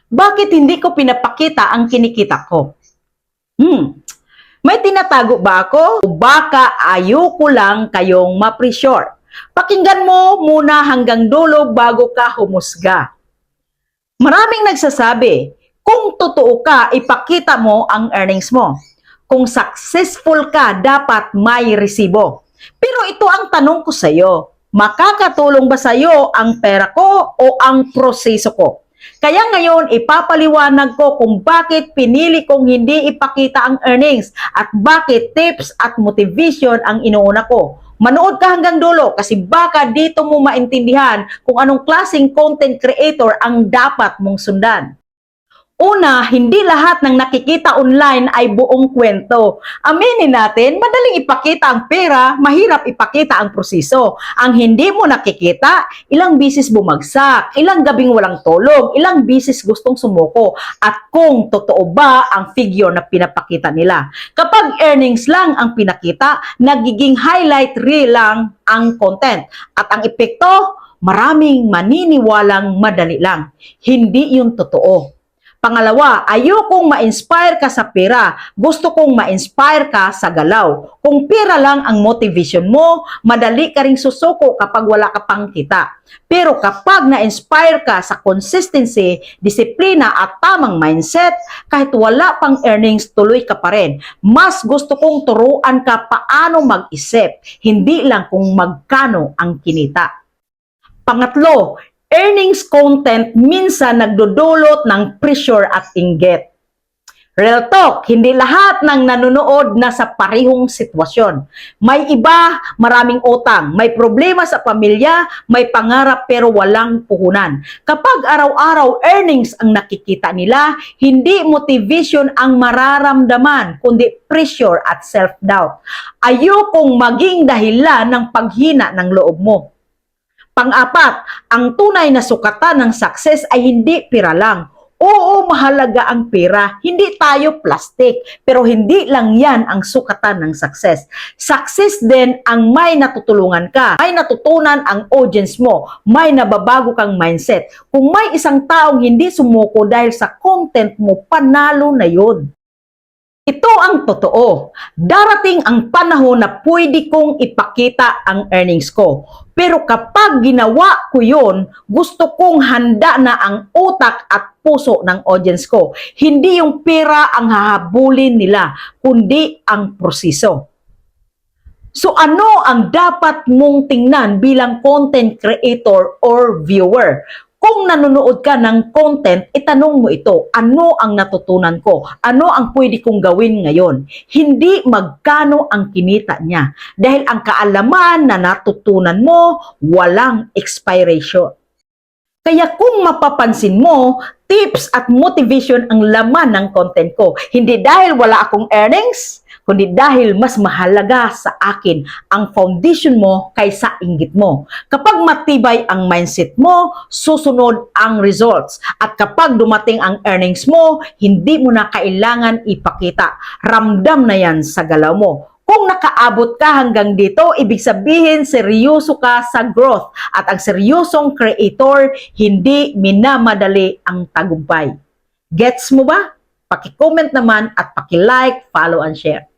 Bakit hindi ko pinapakita ang kinikita ko? May tinatago ba ako? O baka ayoko lang kayong ma-pressure. Pakinggan mo muna hanggang dulo bago ka humusga. Maraming nagsasabi, kung totoo ka, ipakita mo ang earnings mo. Kung successful ka, dapat may resibo. Pero ito ang tanong ko sa iyo, makakatulong ba sa iyo ang pera ko o ang proseso ko? Kaya ngayon, ipapaliwanag ko kung bakit pinili kong hindi ipakita ang earnings at bakit tips at motivation ang inuuna ko. Manood ka hanggang dulo kasi baka dito mo maintindihan kung anong klaseng content creator ang dapat mong sundan. Una, hindi lahat ng nakikita online ay buong kwento. Aminin natin, madaling ipakita ang pera, mahirap ipakita ang proseso. Ang hindi mo nakikita, ilang bisis bumagsak, ilang gabing walang tulog, ilang bisis gustong sumuko, at kung totoo ba ang figure na pinapakita nila. Kapag earnings lang ang pinakita, nagiging highlight reel lang ang content. At ang epekto, maraming maniniwalang madali lang. Hindi yun totoo. Pangalawa, ayokong ma-inspire ka sa pera. Gusto kong ma-inspire ka sa galaw. Kung pera lang ang motivation mo, madali ka ring susuko kapag wala ka pang kita. Pero kapag na-inspire ka sa consistency, disiplina at tamang mindset, kahit wala pang earnings, tuloy ka pa rin. Mas gusto kong turuan ka paano mag-isip, hindi lang kung magkano ang kinita. Pangatlo, earnings content minsan nagdudulot ng pressure at inggit. Real talk, hindi lahat ng nanonood na sa parehong sitwasyon. May iba, maraming utang, may problema sa pamilya, may pangarap pero walang puhunan. Kapag araw-araw earnings ang nakikita nila, hindi motivation ang mararamdaman, kundi pressure at self-doubt. Ayokong maging dahilan ng paghina ng loob mo. Pang-apat, ang tunay na sukatan ng success ay hindi pera lang. Oo, mahalaga ang pera. Hindi tayo plastic. Pero hindi lang yan ang sukatan ng success. Success din ang may natutulungan ka. May natutunan ang audience mo. May nababago kang mindset. Kung may isang taong hindi sumuko dahil sa content mo, panalo na yun. Ito ang totoo. Darating ang panahon na pwede kong ipakita ang earnings ko. Pero kapag ginawa ko yun, gusto kong handa na ang utak at puso ng audience ko. Hindi yung pera ang hahabulin nila, kundi ang proseso. So ano ang dapat mong tingnan bilang content creator or viewer? Kung nanonood ka ng content, itanong mo ito, ano ang natutunan ko? Ano ang pwede kong gawin ngayon? Hindi magkano ang kinita niya. Dahil ang kaalaman na natutunan mo, walang expiration. Kaya kung mapapansin mo, tips at motivation ang laman ng content ko. Hindi dahil wala akong earnings, kundi dahil mas mahalaga sa akin ang foundation mo kaysa inggit mo. Kapag matibay ang mindset mo, susunod ang results. At kapag dumating ang earnings mo, hindi mo na kailangan ipakita. Ramdam na yan sa galaw mo. Kung nakaabot ka hanggang dito, ibig sabihin seryoso ka sa growth. At ang seryosong creator, hindi minamadali ang tagumpay. Gets mo ba? Paki-comment naman at paki-like, follow and share.